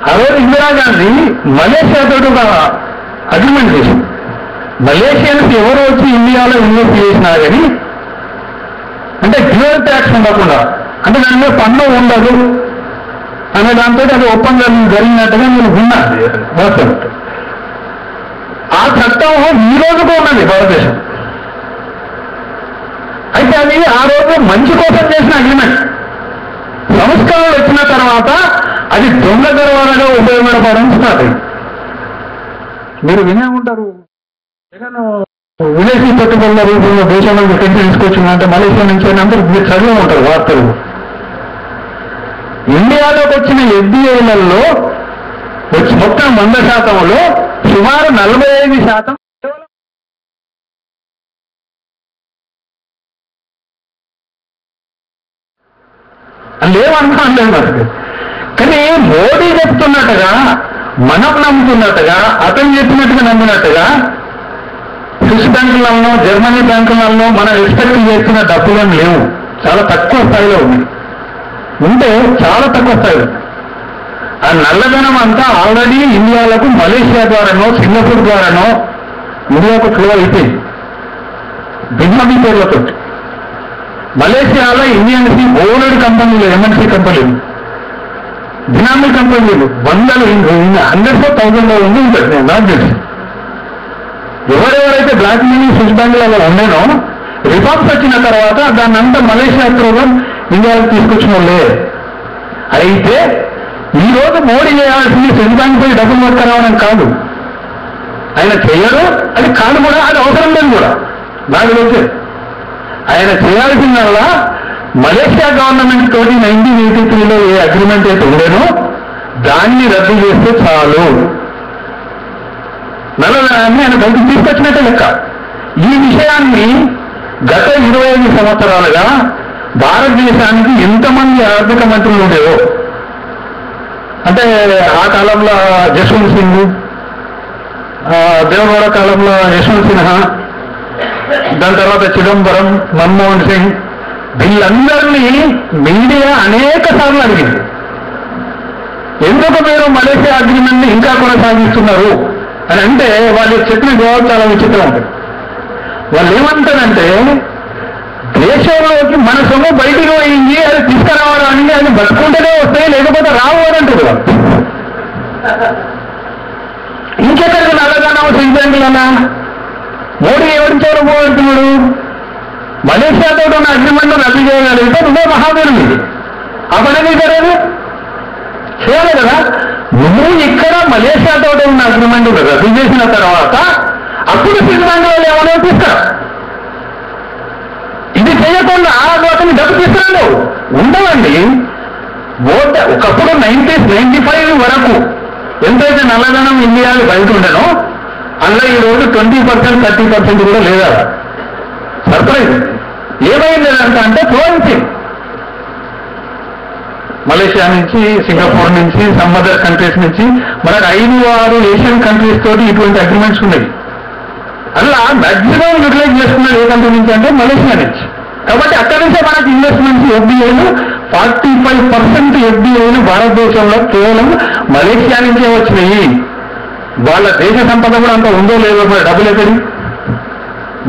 ఆ రోజు ఇందిరాగాంధీ మలేషియాతో ఒక అగ్రిమెంట్ చేసింది. మలేషియన్స్ ఎవరు వచ్చి ఇండియాలో ఇన్వెస్ట్ చేసినా కానీ అంటే డ్యూయల్ ట్యాక్స్ ఉండకుండా, అంటే దాని మీద పన్ను ఉండదు అనే దాంతో అది ఒప్పందం జరిగినట్టుగా నేను విన్నాను. వాస్తవం ఆ చట్టం ఈ రోజుకు ఉన్నది భారతదేశం. అయితే అది ఆ రోజు మంచి కోసం చేసిన అగ్రిమెంట్. సంస్కరణలు వచ్చిన తర్వాత అది దొంగ దర్వాలుగా ఉపయోగపడడం స్టార్ట్ అయింది. మీరు వినే ఉంటారు, జగన్ విదేశీ పెట్టుబడుల రూపంలో దేశంలో కంటి తీసుకొచ్చిందంటే మలేషియా నుంచి అందరూ మీరు చదివే ఉంటారు వార్తలు. ఇండియాలోకి వచ్చిన ఎఫ్డిఐలలో వచ్చి మొత్తం 100%లో సుమారు 45% లేవనుకోలేదు మనకి. కానీ మోడీ చెప్తున్నట్టుగా, మనం నమ్ముతున్నట్టుగా, అతను చెప్పినట్టుగా నమ్మినట్టుగా స్విస్ బ్యాంకులలో, జర్మనీ బ్యాంకులలో మనం ఎక్స్పెక్ట్ చేస్తున్న డబ్బులను లేవు. చాలా తక్కువ స్థాయిలో ఉంది. ఉంటే చాలా తక్కువ స్థాయిలో. ఆ నల్లధనం అంతా ఆల్రెడీ ఇండియాలకు మలేషియా ద్వారానో సింగపూర్ ద్వారానో ఇండియాకు ఫ్లో అయిపోయింది బినామీ పేర్లతో. మలేషియాలో ఇండియన్స్కి బోలెడు కంపెనీలు, ఎంఎన్సీ కంపెనీలు, బినామీ కంపెనీలు వందలు, 100s of 1000s ఉంది. ఉంటుంది నాకు తెలిసి ఎవరెవరైతే బ్లాక్ మనీ స్విస్ బ్యాంకులలో ఉండేనో రిఫార్మ్స్ వచ్చిన తర్వాత దాన్ని అంతా మలేషియా త్రూగా ఇండియాకి తీసుకొచ్చిన వాళ్ళే. అయితే ఈరోజు మోడీ చేయాల్సింది స్విస్ బ్యాంక్ పోయి డబ్బులు పట్టుకురావడం కాదు. ఆయన చేయరు, అది కాదు కూడా, అది అవసరం లేదు కూడా. నాకు తెలిసి ఆయన చేయాల్సిందల్లా మలేషియా గవర్నమెంట్ తోటి 1983లో ఏ అగ్రిమెంట్ అయితే ఉండేనో దాన్ని రద్దు చేస్తే చాలు. నల్లధనాన్ని ఆయన బయటకు తీసుకొచ్చినట్టే లెక్క. ఈ విషయాన్ని గత 25 సంవత్సరాలుగా భారతదేశానికి ఎంతమంది ఆర్థిక మంత్రులు ఉండేవో, అంటే ఆ కాలంలో జస్వంత్ సింగ్, దేవగౌడ కాలంలో యశ్వంత్ సిన్హా, దాని తర్వాత చిదంబరం, మన్మోహన్ సింగ్, వీళ్ళందరినీ మీడియా అనేక సార్లు అడిగింది, ఎందుకు మీరు మలేషియా అగ్రిమెంట్ని ఇంకా కొనసాగిస్తున్నారు అని. అంటే వాళ్ళు చెప్పిన జవాబు చాలా విచిత్రం ఉంటుంది. వాళ్ళు ఏమంటారంటే దేశంలోకి మన సొమ్ము బయటికి పోయింది, అది తీసుకురావడానికి అది బతుకుంటేనే వస్తాయి, లేకపోతే రావు అని అంటారు. ఇంకెక్కడికి నల్లధనం స్విస్ బ్యాంకులన్నా మోడీ ఎవరి చూడబోతున్నాడు? మలేషియాతో ఉన్న అగ్రిమెంట్ రద్దు చేయగలిగితే నువ్వే మహావీరుని. ఆ పని జరగదు, చేయాలి కదా. నువ్వు ఇక్కడ మలేషియాతో ఉన్న అగ్రిమెంట్ రద్దు చేసిన తర్వాత అప్పుడు స్విస్ బ్యాంక్ వాళ్ళు ఏమైనా తీసుకురా. ఇది చేయకుండా అతని డబ్బు తీసుకురాడు ఉండవండి. ఒకప్పుడు 95 వరకు ఎంతైతే నల్లధనం ఇండియాలో బయట ఉండేనో అందులో ఈరోజు 20%, 30% కూడా లేదా. సర్ప్రైజ్ ఏమైంది అంటే ఫ్లోరెన్సింగ్ మలేషియా నుంచి, సింగపూర్ నుంచి, సమ్ అదర్ కంట్రీస్ నుంచి మనకు 5-6 ఏషియన్ కంట్రీస్ తోటి ఇటువంటి అగ్రిమెంట్స్ ఉన్నాయి. అలా మ్యాక్సిమం యూటిలైజ్ చేసుకున్నది ఏ కంట్రీ నుంచి అంటే మలేషియా నుంచి. కాబట్టి అక్కడి నుంచే మనకి ఇన్వెస్ట్మెంట్స్ ఎఫ్డిఐలు 45% ఎఫ్డిఐలు భారతదేశంలో కేవలం మలేషియా నుంచే వచ్చినాయి. వాళ్ళ దేశ సంపద కూడా అంత ఉందో లేదో, డబ్బులు ఎక్కడి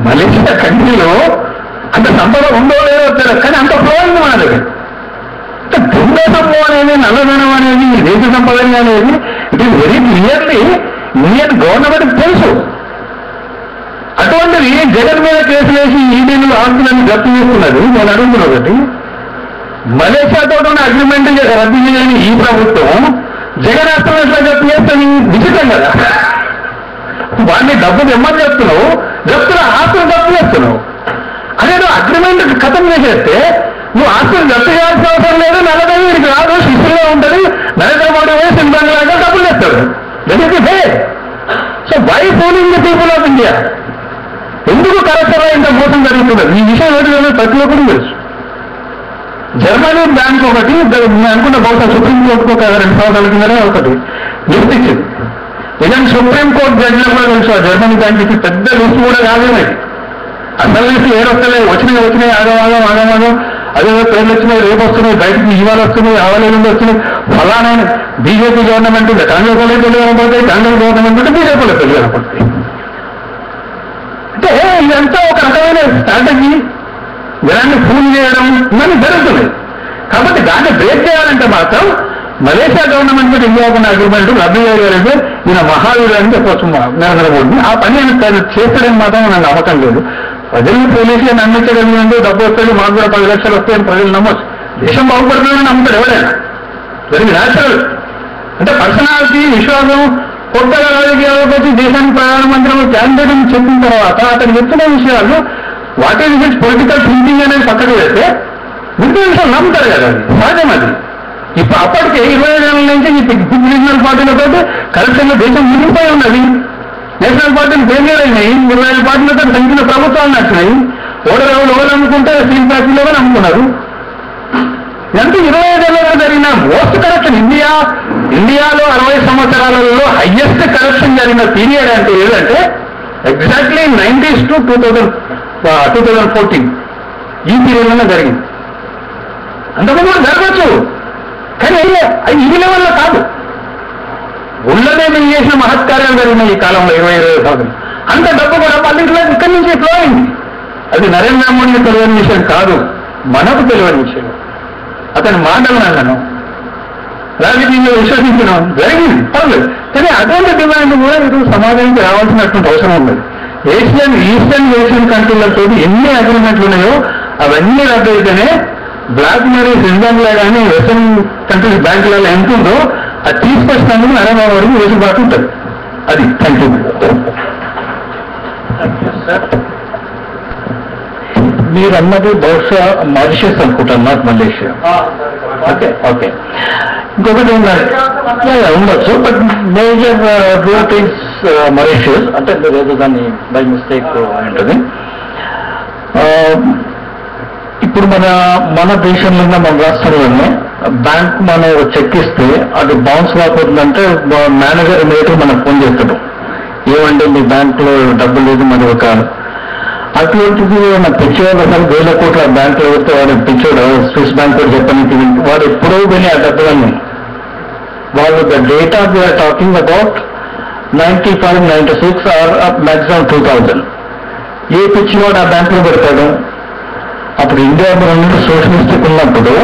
మలేషియా కంట్రీలో అంత సంపద ఉందో లేదో తెలియదు, కానీ అంత ఫ్లో అయింది మన దగ్గర. దొంగ సంపద అనేది, నల్లధనం అనేది, దేశ సంపద అనేది it is very clearly Indian government తెలుసు. అటువంటిది జగన్ మీద కేసు వేసి ఈడీలు ఆస్తులను జప్తు చేసుకున్నది. నేను అడుగుతున్నా ఒకటి, మలేషియాతో ఉన్న అగ్రిమెంట్ రద్దు చేయని ఈ ప్రభుత్వం జగన్ ఆస్తులు ఎట్లా జప్తు చేస్తుంది? విచిత్రం కదా. వాడిని డబ్బు తెమ్మని చెప్తున్నావు, జప్తుల ఆస్తులు జప్తు చేస్తున్నావు. అదే నువ్వు అగ్రిమెంట్ ఖతం చేసేస్తే నువ్వు ఆస్తులు జప్తు చేయాల్సిన అవసరం లేదు. నల్లధనం వీడికి రాదు, శిశువుగా ఉంటుంది. నరేంద్ర మోడీ పోయి సింధు లాగా డబ్బులు తెస్తాడు. So why fooling the people of India? ఎందుకు కరెక్ట్గా ఇంత మోసం జరుగుతున్నది? ఈ విషయం ఏంటంటే ప్రతి ఒక్కరు తెలుసు. జర్మనీ బ్యాంక్ ఒకటి అనుకున్న బహుశా సుప్రీంకోర్టుకు ఒక 2 సంవత్సరాల కిందనే ఒకటి లిస్ట్ ఇచ్చింది. ఇలాంటి సుప్రీంకోర్టు జడ్జిలో కూడా తెలుసు ఆ జర్మనీ బ్యాంక్ ఇచ్చి పెద్ద లిస్ట్ కూడా కాదేమది. అసలు లిస్టు ఏడొస్తలేదు, వచ్చినాయి ఆగమాగం అదే పేర్లు వచ్చినాయి, రేపు వస్తున్నాయి, బయటకు ఇవాళ వస్తున్నాయి, అవలేలు వస్తున్నాయి, ఫలానా బీజేపీ గవర్నమెంట్ ఉంది, కాంగ్రెస్లో పెళ్లి కనపడతాయి, కాంగ్రెస్ గవర్నమెంట్ ఉంటే బీజేపీలో పెళ్లి కనపడతాయి. అంటే ఇదంతా ఒక రకమైన స్ట్రాటజీ, జనాన్ని ఫూల్ చేయడం ఇవన్నీ జరుగుతున్నాయి. కాబట్టి దాన్ని బ్రేక్ చేయాలంటే మాత్రం మలేషియా గవర్నమెంట్ మీద ఇండియాకు ఉన్న అగ్రిమెంట్ రద్దు చేయగలిగితే ఈయన మహావీరుడు అని చెప్పవచ్చు నరేంద్ర మోడీని. ఆ పని ఆయన చేస్తాడని మాత్రం నాకు నమ్మకం లేదు. ప్రజల్ని పోలీసులు నమ్మించగలిగినందుకు డబ్బు వస్తుంది, మాకు కూడా 10 లక్షలు వస్తాయని ప్రజలు నమ్మచ్చు. దేశం బాగుపడుతుందని నమ్ముతాడు ఎవరైనా. Very natural. అంటే పర్సనాలిటీ, విశ్వాసం, కొత్తగా రాజకీయాలకు వచ్చి దేశానికి ప్రధానమంత్రి క్యాండిడేట్ అని చెప్పిన తర్వాత అతను చెప్తున్న విషయాలు what is his political thinking అనేది పక్కన పెడితే ముందు విషయాలు నమ్ముతారు కదా, అది సహజం. అది ఇప్పుడు అప్పటికే 25 ఏళ్ళ నుంచి రీజనల్ పార్టీలతో కరప్షన్లో దేశం మునిగిపోయి ఉన్నది. నేషనల్ పార్టీలు ఫెయిల్యూర్ అయినాయి, 25 పార్టీలతో సంఖ్యలో ప్రభుత్వాలు నచ్చినాయి. ఓడలు అమ్ముకుంటే స్టీల్ ఫ్యాక్టరీలో అమ్ముకున్నారు. ఇదంతా 25 ఏళ్ళలో జరిగిన మోస్ట్ కరప్షన్. ఇండియాలో 60 సంవత్సరాలలో హైయెస్ట్ కరప్షన్ జరిగిన పీరియడ్ అంటే ఏదంటే ఎగ్జాక్ట్లీ 90s to 2014 ఈ పీరియడ్లోనే జరిగింది. అంతకుముందు కూడా జరగచ్చు, కానీ ఈ లెవెల్లో కాదు. ఉన్నదే మేము చేసిన మహత్కార్యాలు జరిగినాయి ఈ కాలంలో 20-25 సంవత్సరాలు. అంత డబ్బు కూడా మళ్ళీ ఇక్కడి నుంచి ఫ్లో అయింది. అది నరేంద్ర మోడీకి తెలియని విషయం కాదు, మనకు తెలియని విషయం. అతని మాటలు నన్ను రాజకీయంలో విశ్వసించడం జరిగింది, పర్లేదు. కానీ అటువంటి డిమాండ్ కూడా ఈరోజు సమాజానికి రావాల్సినటువంటి అవసరం ఉన్నది. ఈస్టర్న్ ఏషియన్ కంట్రీలతో ఎన్ని అగ్రిమెంట్లు ఉన్నాయో అవన్నీ రద్దు అయితేనే బ్లాక్ మనీ ఇండియన్లో కానీ వెస్టర్న్ కంట్రీస్ బ్యాంకులలో ఎంత ఉందో అది తీసుకొచ్చినందుకు నరేంద్ర మోడీకి వెసులుబాటు ఉంటుంది. అది. Thank you. మీరు అన్నది బహుశా మారిషస్ అనుకుంటాను, నాట్ మలేషియా. Okay okay. ఇంకొకటి ఉండొచ్చు, but major route is Mauritius. అంటే మీరు ఏదో దాన్ని బై మిస్టేక్ ఉంటుంది. ఇప్పుడు మన దేశంలో మన రాష్ట్రంలోనే బ్యాంక్ మనం చెక్ ఇస్తే అది బౌన్స్ కాకూడదంటే మేనేజర్ ఇమీడియట్గా మనకు ఫోన్ చేస్తాడు, ఏమంటే మీ బ్యాంకులో డబ్బు లేదు, మరి ఒక అటువంటిది నాకు తెచ్చేవాడు అసలు 1000 కోట్ల బ్యాంకులో ఎవరితో వాడు తెచ్చాడు, స్విస్ బ్యాంక్ కూడా చెప్పడానికి వాడు ఎప్పుడూ విని ఆ డబ్బులన్నీ వాళ్ళు the data we are talking about 95-96 or maximum 2000. ఏ పిచ్చివాడు ఆ బ్యాంకులో పెడతాడు? అప్పుడు ఇండియా సోషలిస్టిక్ ఉన్నప్పుడు